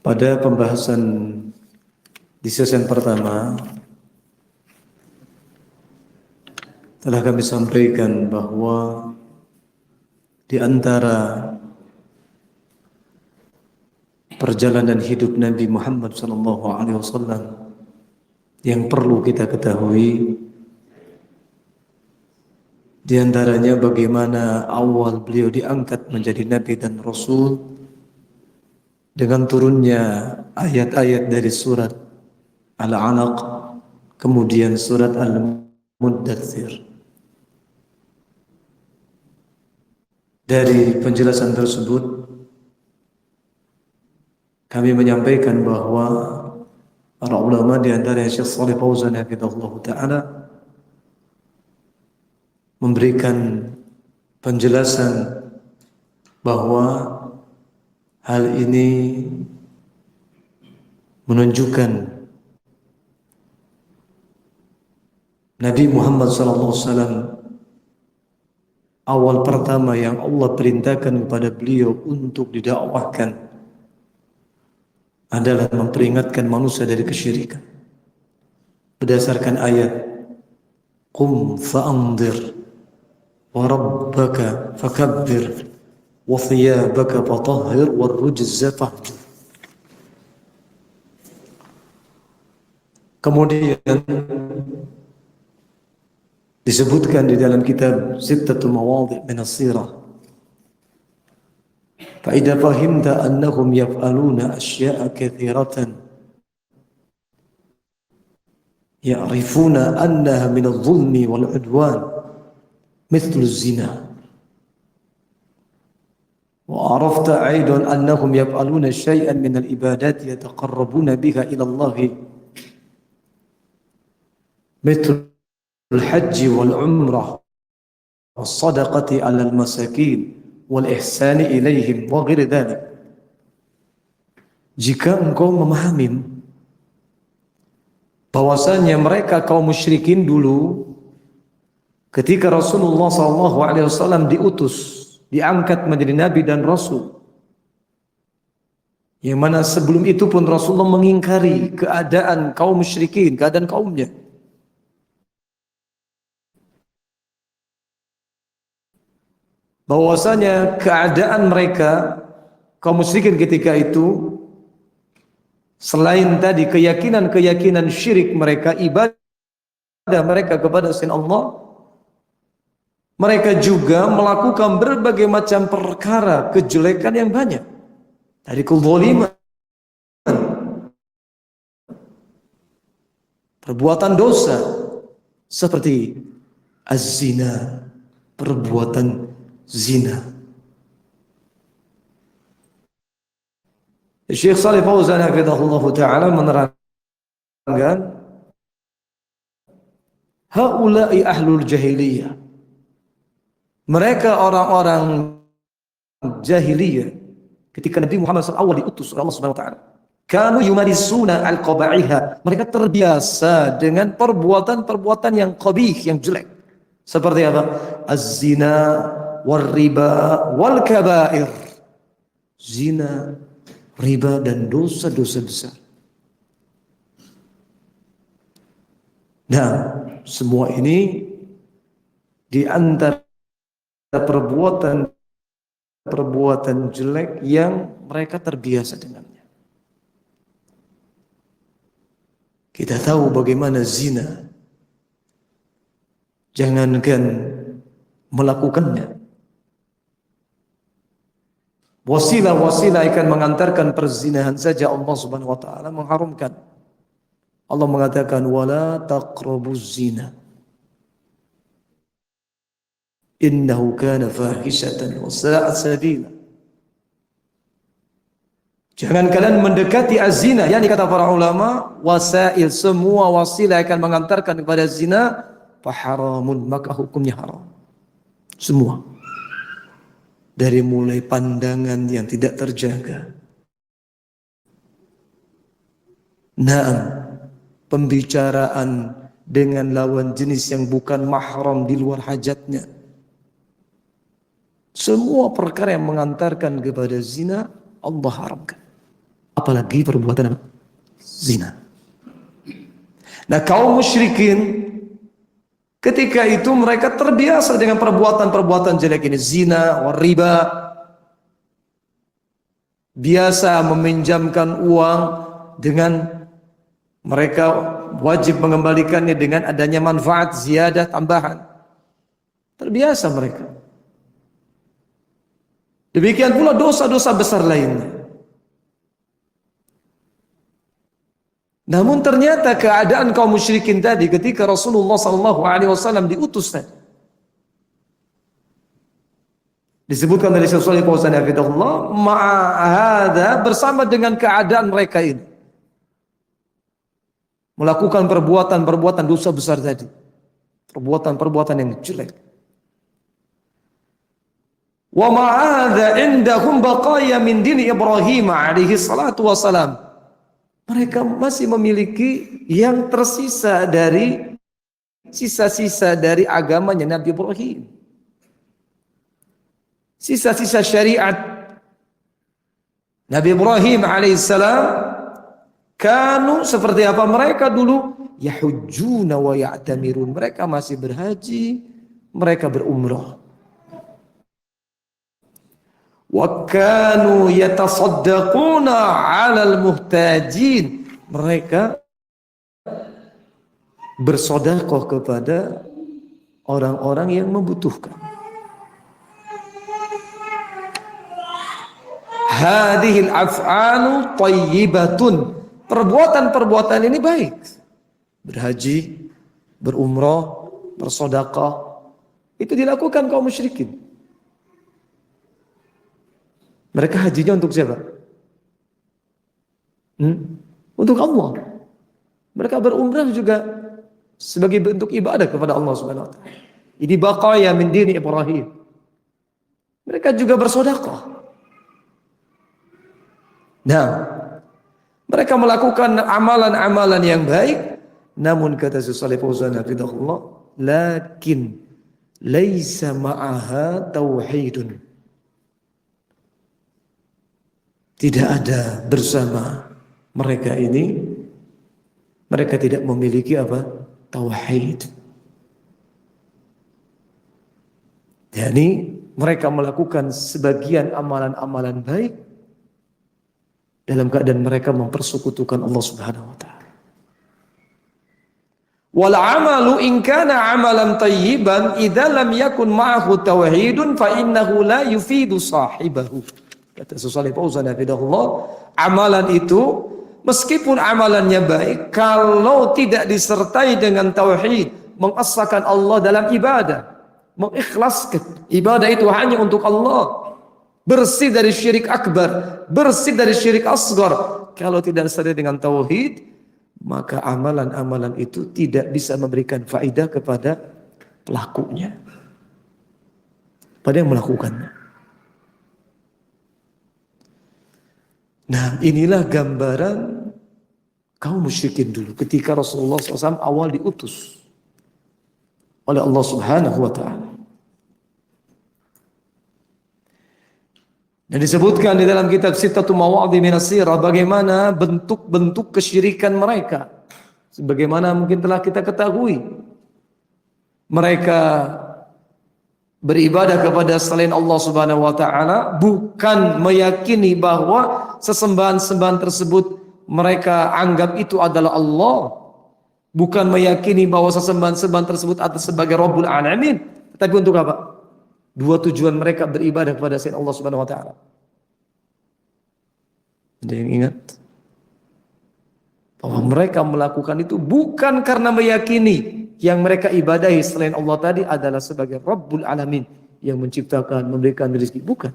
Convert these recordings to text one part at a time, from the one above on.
Pada pembahasan di sesi pertama telah kami sampaikan bahwa di antara perjalanan hidup Nabi Muhammad SAW yang perlu kita ketahui, di antaranya bagaimana awal beliau diangkat menjadi Nabi dan Rasul dengan turunnya ayat-ayat dari surat Al-Alaq, kemudian surat Al-Muddathir. Dari penjelasan tersebut kami menyampaikan bahwa para ulama di antara Syekh Shalih Fauzan hafizahullah taala memberikan penjelasan bahwa hal ini menunjukkan Nabi Muhammad SAW awal pertama yang Allah perintahkan kepada beliau untuk didakwahkan adalah memperingatkan manusia dari kesyirikan berdasarkan ayat Qum fa'anzir wa rabbaka fakabbir wa thiyabaka fatahhir wa rujza fahjur. Kemudian disebutkan di dalam kitab Sittatu Mawadhi' min as-Sirah, fa idza fahimta annahum yaf'aluna asya'a katsiratan ya'rifuna annaha min adh-dhulmi wal 'udwan mithlu az-zina wa 'arafta aidan annahum yaf'aluna shay'an min al-ibadat yataqarrabuna biha ila Allah mithlu al-hajj wal umrah was sadaqati 'ala al-masakin wal ihsani ilaihim wa ghairi dzalik. Jika engkau memahami bahwasanya mereka kaum musyrikin dulu ketika Rasulullah SAW diutus, diangkat menjadi nabi dan rasul, yang mana sebelum itu pun Rasulullah mengingkari keadaan kaum musyrikin, keadaan kaumnya. Bahwasanya keadaan mereka kaum musyrikin ketika itu, selain tadi keyakinan syirik mereka, ibadah mereka kepada selain Allah, mereka juga melakukan berbagai macam perkara kejelekan yang banyak, dari kezaliman, perbuatan dosa seperti az-zina, perbuatan zina. Syekh Shalih Fauzan hafizahullah taala menerangkan, haula'i ahlul jahiliyah, mereka orang-orang jahiliyah ketika Nabi Muhammad SAW diutus oleh Allah Subhanahu wa taala, kanu yumarisuna al-qaba'iha, mereka terbiasa dengan perbuatan-perbuatan yang qabih, yang jelek. Seperti apa? Az-zina wal riba wal kabair, zina, riba dan dosa-dosa besar. Nah, semua ini di antara perbuatan jelek yang mereka terbiasa dengannya. Kita tahu bagaimana zina, jangankan melakukannya, wasilah-wasilah akan mengantarkan perzinahan saja Allah Subhanahu wa taala mengharamkan. Allah mengatakan wala taqrabuz zina innahu kana fahishatan wa sa'a sabila. Jangan kalian mendekati az-zina, yakni kata para ulama, wasail, semua wasilah akan mengantarkan kepada zina, faharamun, maka hukumnya haram. Semua. Dari mulai pandangan yang tidak terjaga, pembicaraan dengan lawan jenis yang bukan mahram di luar hajatnya, semua perkara yang mengantarkan kepada zina Allah haramkan. apalagi perbuatan zina. Nah, kaum musyrikin ketika itu mereka terbiasa dengan perbuatan-perbuatan jelek ini, zina, riba, biasa meminjamkan uang dengan mereka wajib mengembalikannya dengan adanya manfaat ziyadah tambahan. Terbiasa mereka. Demikian pula dosa-dosa besar lainnya. Namun ternyata keadaan kaum musyrikin tadi ketika Rasulullah SAW diutus tadi, disebutkan dari Syekh Shalih Fauzan hafizahullah, ma'ahada, bersama dengan keadaan mereka ini melakukan perbuatan-perbuatan dosa besar tadi, perbuatan-perbuatan yang jelek. Wa ma'ahada indahum baqaya min dini Ibrahim alaihi salatu wassalam. Mereka masih memiliki yang tersisa dari sisa-sisa dari agamanya Nabi Ibrahim. Sisa-sisa syariat Nabi Ibrahim alaihissalam. Kanu seperti apa mereka dulu? Yahujjuna wa ya'tamirun. Mereka masih berhaji, mereka berumrah. Wa kanu yatasaddaquna 'alal muhtajin. Mereka bersedekah kepada orang-orang yang membutuhkan. Hadhil af'alu thayyibatun. Perbuatan-perbuatan ini baik. Berhaji, berumrah, bersedekah, itu dilakukan kaum musyrikin. Mereka hajinya untuk siapa? Untuk Allah. Mereka berumrah juga sebagai bentuk ibadah kepada Allah Subhanahu wa taala. Ini baqaya min dini Ibrahim. Mereka juga bersedekah. Nah, mereka melakukan amalan-amalan yang baik, namun kata Syekh Shalih Fauzan hafizahullah, lakin laisa ma'aha tauhidun. Tidak ada bersama mereka ini, mereka tidak memiliki apa? Tauhid. Yani mereka melakukan sebagian amalan-amalan baik dalam keadaan mereka mempersekutukan Allah Subhanahu wa taala. Wal amalu in kana amalan tayyiban idza lam yakun ma'ahu tauhidun fa innahu la yufidu sahibahu. Kata Syekh Shalih Fauzan hafizahullah, amalan itu meskipun amalannya baik, kalau tidak disertai dengan tauhid, mengesahkan Allah dalam ibadah, mengikhlaskan ibadah itu hanya untuk Allah, bersih dari syirik akbar, bersih dari syirik asgar, kalau tidak disertai dengan tauhid, maka amalan-amalan itu tidak bisa memberikan faedah kepada pelakunya, pada yang melakukannya. Nah, inilah gambaran kaum musyrikin dulu ketika Rasulullah SAW awal diutus oleh Allah Subhanahu wa taala. Dan disebutkan di dalam kitab Sittatu Mawadhi minas Sirah bagaimana bentuk-bentuk kesyirikan mereka. Sebagaimana mungkin telah kita ketahui, mereka beribadah kepada selain Allah Subhanahu wa taala, bukan meyakini bahwa sesembahan-sembahan tersebut mereka anggap itu adalah Allah, bukan meyakini bahwa sesembahan-sembahan tersebut adalah sebagai Rabbul Alamin, tapi untuk apa? Dua tujuan mereka beribadah kepada selain Allah Subhanahu wa taala. Ada yang ingat bahwa mereka melakukan itu bukan karena meyakini yang mereka ibadahi selain Allah tadi adalah sebagai Rabbul Alamin yang menciptakan, memberikan rezeki, bukan.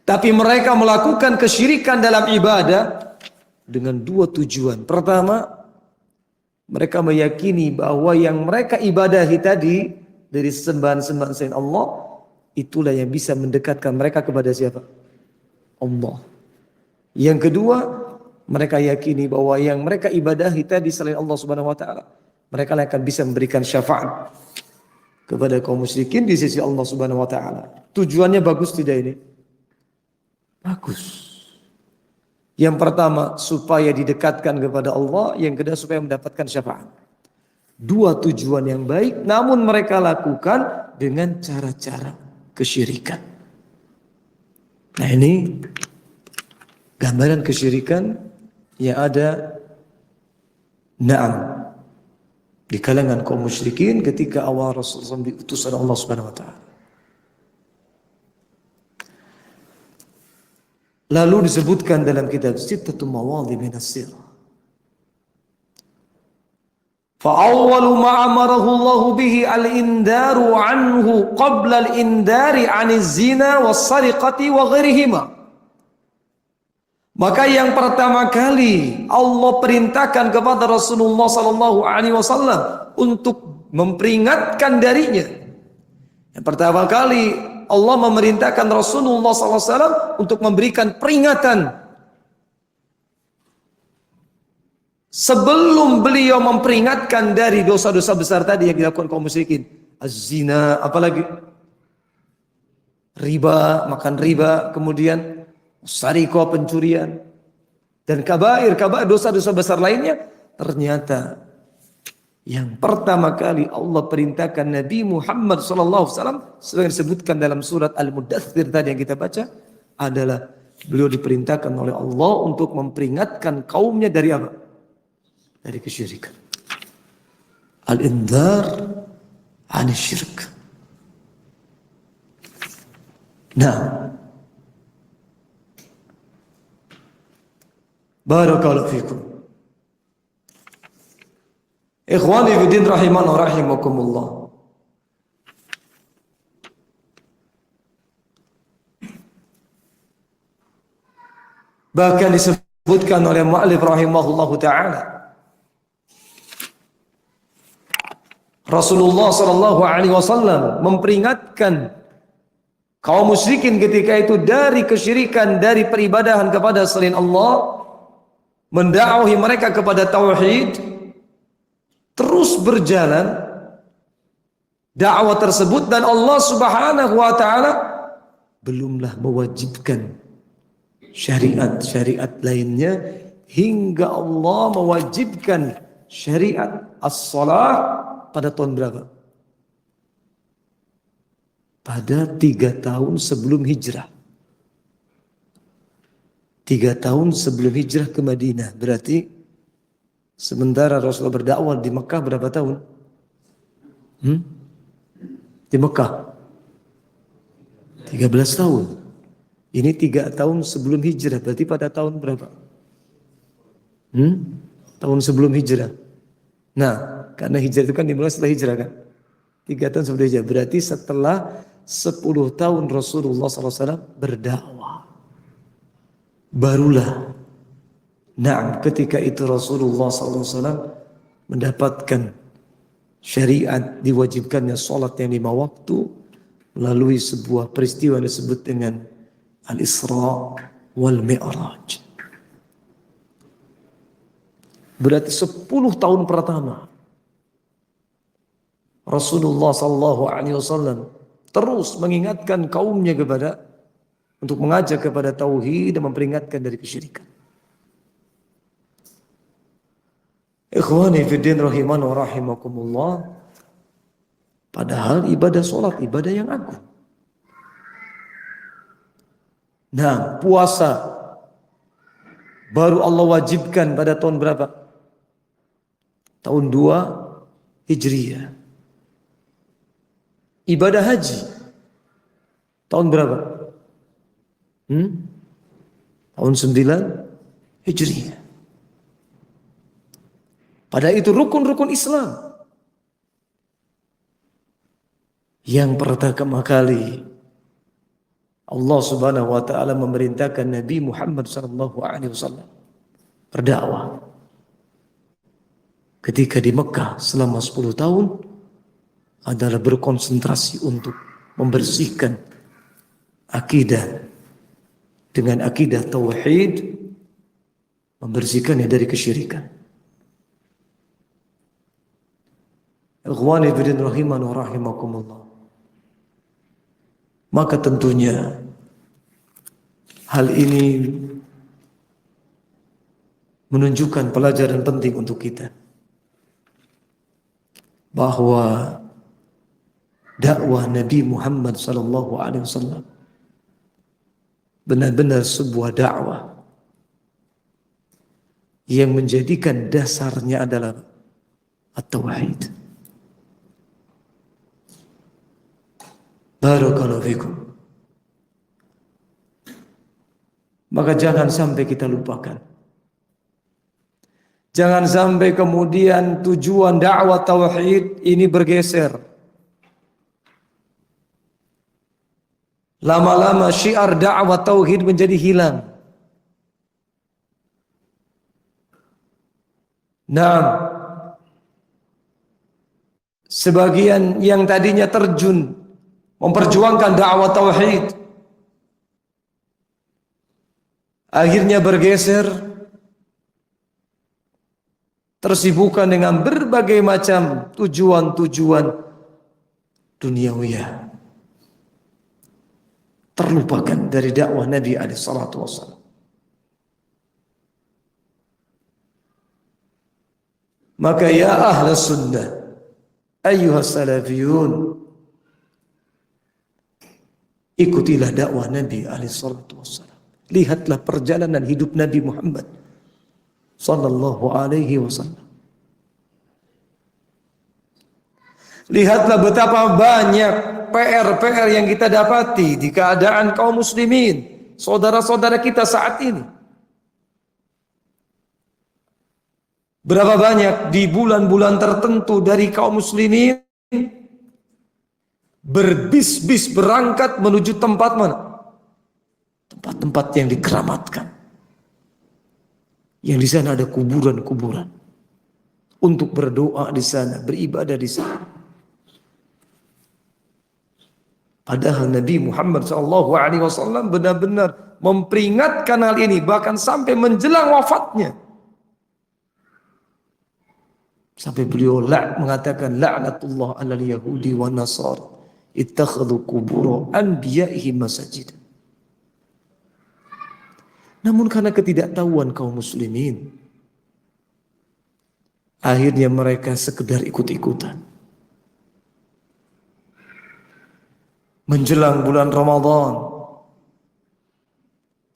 Tapi mereka melakukan kesyirikan dalam ibadah dengan dua tujuan. Pertama, mereka meyakini bahwa yang mereka ibadahi tadi dari sembahan-sembahan selain Allah, itulah yang bisa mendekatkan mereka kepada siapa? Allah. Yang kedua, mereka yakini bahwa yang mereka ibadahi tadi selain Allah Subhanahu wa taala, mereka akan bisa memberikan syafaat kepada kaum musyrikin di sisi Allah Subhanahu wa taala. Tujuannya bagus tidak ini? Bagus. Yang pertama supaya didekatkan kepada Allah, yang kedua supaya mendapatkan syafaat. Dua tujuan yang baik, namun mereka lakukan dengan cara-cara kesyirikan. Nah ini gambaran kesyirikan yang ada di kalangan kaum musyrikin ketika awal Rasulullah diutus oleh Allah Subhanahu wa taala. Lalu disebutkan dalam kitab Sittatu Mawadhi minas sirah. Fa'awwalu ma amarahu Allah bihi al-indaru anhu qabla al-indari 'aniz zina was-sariqati wa ghairihima. Maka yang pertama kali Allah perintahkan kepada Rasulullah sallallahu alaihi wasallam untuk memperingatkan darinya. Yang pertama kali Allah memerintahkan Rasulullah sallallahu alaihi wasallam untuk memberikan peringatan sebelum beliau memperingatkan dari dosa-dosa besar tadi yang dilakukan kaum musyrikin. Az-zina, apalagi riba, makan riba, kemudian sariqah, pencurian, dan kabair dosa-dosa besar lainnya. Ternyata yang pertama kali Allah perintahkan Nabi Muhammad SAW, seperti yang disebutkan dalam surat Al-Mudaththir tadi yang kita baca, adalah beliau diperintahkan oleh Allah untuk memperingatkan kaumnya dari apa? Dari kesyirikan. Al-indhar 'ani syirk. Nah, barakallahu fikum. Ikhwani fi din rahimana wa rahimakumullah. Bahkan disebutkan oleh mu'allif rahimahullahu ta'ala, Rasulullah sallallahu alaihi wasallam memperingatkan kaum musyrikin ketika itu dari kesyirikan, dari peribadahan kepada selain Allah, mendakwahi mereka kepada tauhid. Terus berjalan dakwah tersebut dan Allah Subhanahu wa taala belumlah mewajibkan syariat-syariat lainnya hingga Allah mewajibkan syariat as-shalah pada tahun berapa? Pada 3 tahun sebelum hijrah. 3 tahun sebelum hijrah ke Madinah. Berarti sementara Rasulullah berdakwah di Mekah berapa tahun? Di Mekah 13 tahun. Ini 3 tahun sebelum hijrah. Berarti pada tahun berapa? Tahun sebelum hijrah. Nah, karena hijrah itu kan dimulai setelah hijrah kan. 3 tahun sebelum hijrah. Berarti setelah 10 tahun Rasulullah SAW berdakwah, barulah ketika itu Rasulullah SAW mendapatkan syariat diwajibkannya sholat yang 5 waktu melalui sebuah peristiwa yang disebut dengan Al-Isra wal Mi'raj. Berarti 10 tahun pertama Rasulullah SAW terus mengingatkan kaumnya untuk mengajak kepada tauhid dan memperingatkan dari kesyirikan. Ikhwani fiddin rahiman wa rahimakumullah. Padahal ibadah sholat ibadah yang agung. Nah, puasa baru Allah wajibkan pada tahun berapa? Tahun 2 Hijriyah. Ibadah haji tahun berapa? Tahun 9 Hijriyah. Padahal itu rukun-rukun Islam. Yang pertama kali Allah Subhanahu wa taala memerintahkan Nabi Muhammad sallallahu alaihi wasallam berdakwah. Ketika di Mekah selama 10 tahun adalah berkonsentrasi untuk membersihkan akidah dengan akidah tauhid, membersihkannya dari kesyirikan. Ikhwani fillah rahiman wa rahimakumullah. Maka tentunya hal ini menunjukkan pelajaran penting untuk kita bahwa dakwah Nabi Muhammad SAW benar-benar sebuah dakwah yang menjadikan dasarnya adalah at-tauhid. Barakallahu fikum. Maka jangan sampai kita lupakan. Jangan sampai kemudian tujuan dakwah tauhid ini bergeser. Lama-lama syiar dakwah tauhid menjadi hilang. Nah, sebagian yang tadinya terjun memperjuangkan dakwah tauhid akhirnya bergeser, tersibukkan dengan berbagai macam tujuan-tujuan duniawiyah, terlupakan dari dakwah Nabi SAW. Maka ya ahlus sunnah, ayyuhas salafiyun, ikutilah dakwah Nabi SAW. Lihatlah perjalanan hidup Nabi Muhammad sallallahu alaihi wasallam. Lihatlah betapa banyak PR-PR yang kita dapati di keadaan kaum muslimin, saudara-saudara kita saat ini. Berapa banyak di bulan-bulan tertentu dari kaum muslimin berbis-bis berangkat menuju tempat mana? Tempat-tempat yang dikeramatkan. Yang di sana ada kuburan-kuburan. Untuk berdoa di sana, beribadah di sana. Padahal Nabi Muhammad SAW benar-benar memperingatkan hal ini, bahkan sampai menjelang wafatnya. Sampai beliau mengatakan la'natullah 'alal yahudi wa nasara ittakhadhu qubur anbiya'ihim masajid. Namun karena ketidaktahuan kaum muslimin, akhirnya mereka sekedar ikut-ikutan. Menjelang bulan Ramadan,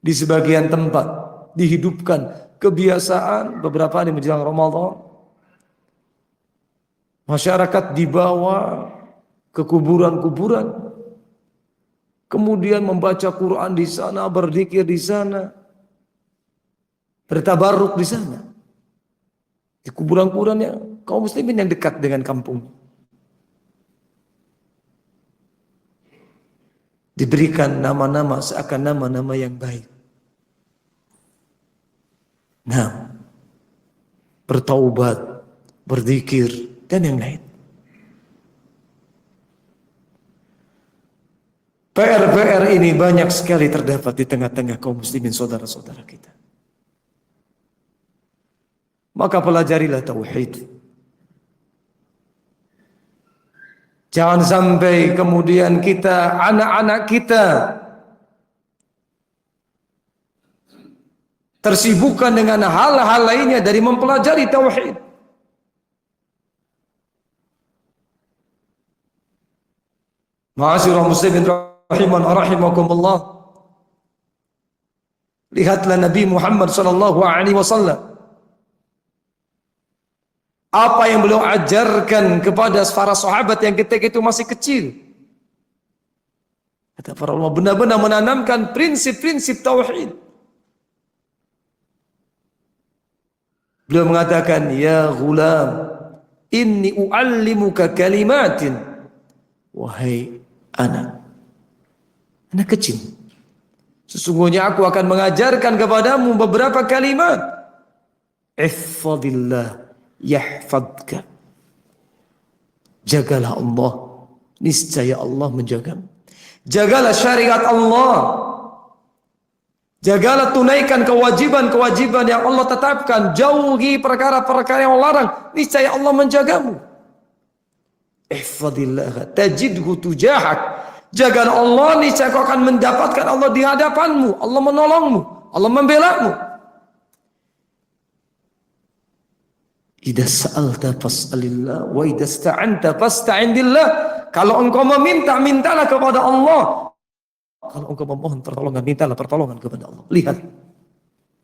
di sebagian tempat dihidupkan kebiasaan beberapa hari menjelang Ramadan, masyarakat dibawa ke kuburan-kuburan, kemudian membaca Quran di sana, berzikir di sana, bertabarruk di sana, di kuburan-kuburannya kaum muslimin yang dekat dengan kampung. Diberikan nama-nama seakan nama-nama yang baik. Nah, bertaubat, berzikir, dan yang lain. PR-PR ini banyak sekali terdapat di tengah-tengah kaum muslimin saudara-saudara kita. Maka pelajarilah tauhid. Jangan sampai kemudian kita, anak-anak kita tersibukkan dengan hal-hal lainnya dari mempelajari tauhid. Ma'asyiral muslimin rahiman rahimakumullah. Lihatlah Nabi Muhammad sallallahu alaihi wasallam. Apa yang beliau ajarkan kepada para sahabat yang ketika itu masih kecil. Kata para ulama, benar-benar menanamkan prinsip-prinsip tauhid. Beliau mengatakan, ya ghulam, inni u'allimuka kalimatin. Wahai anak kecil, sesungguhnya aku akan mengajarkan kepadamu beberapa kalimat. Ihfadillah yahfadka. Jagalah Allah, niscaya Allah menjagamu. Jagalah syariat Allah. Jagalah, tunaikan kewajiban-kewajiban yang Allah tetapkan. Jauhi perkara-perkara yang Allah larang, niscaya Allah menjagamu. Ihfadillah tajidhu tujahak. Jagalah Allah, niscaya kau akan mendapatkan Allah di hadapanmu. Allah menolongmu, Allah membelamu. Idza sa'alta fas'alillah wa idza sta'anta fasta'in billah. Kalau engkau meminta, mintalah kepada Allah. Kalau engkau memohon pertolongan, mintalah pertolongan kepada Allah. Lihat,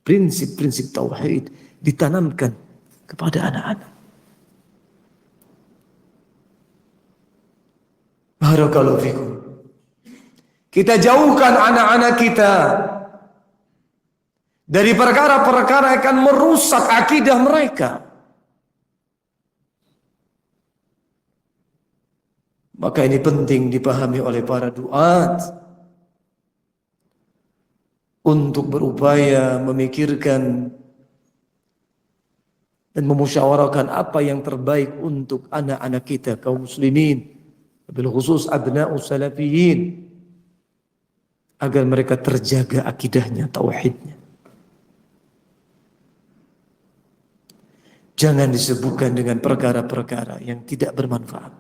prinsip-prinsip tauhid ditanamkan kepada anak-anak. Barakallahu fikum. Kita jauhkan anak-anak kita dari perkara-perkara yang akan merusak akidah mereka. Maka ini penting dipahami oleh para duat untuk berupaya memikirkan dan memusyawarahkan apa yang terbaik untuk anak-anak kita kaum muslimin, bil khusus abna'us salafiyin, agar mereka terjaga akidahnya, tauhidnya. Jangan disebutkan dengan perkara-perkara yang tidak bermanfaat,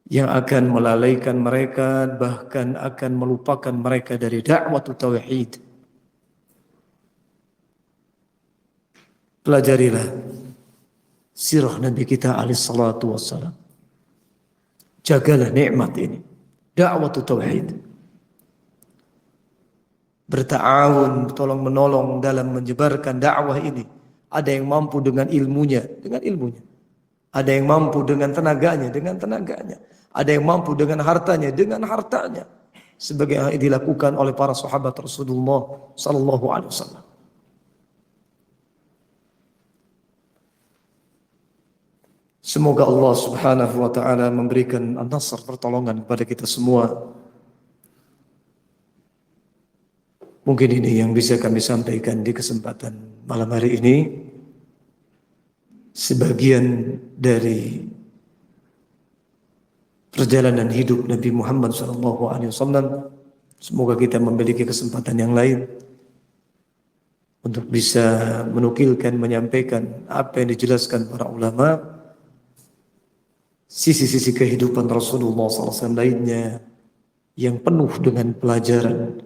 yang akan melalaikan mereka, bahkan akan melupakan mereka dari dakwah tauhid. Pelajarilah sirah Nabi kita alaihi salatu wassalam. Jagalah nikmat ini, dakwah tauhid. Berta'awun, tolong menolong dalam menyebarkan dakwah ini. Ada yang mampu dengan ilmunya, Ada yang mampu dengan tenaganya, Ada yang mampu dengan hartanya, Sebagai yang dilakukan oleh para sahabat Rasulullah sallallahu alaihi wasallam. Semoga Allah Subhanahu wa taala memberikan an-nasr, pertolongan kepada kita semua. Mungkin ini yang bisa kami sampaikan di kesempatan malam hari ini. Sebagian dari perjalanan hidup Nabi Muhammad SAW. Semoga kita memiliki kesempatan yang lain untuk bisa menukilkan, menyampaikan apa yang dijelaskan para ulama, sisi-sisi kehidupan Rasulullah SAW lainnya yang penuh dengan pelajaran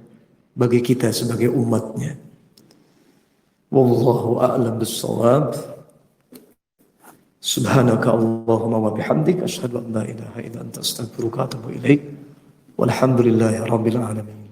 bagi kita sebagai umatnya. Wallahu a'lam bis-shawab. Subhanaka Allahumma wa bihamdik asyhadu an la ilaha illa anta astaghfiruka wa atubu ilaik. Walhamdulillahi rabbil alamin.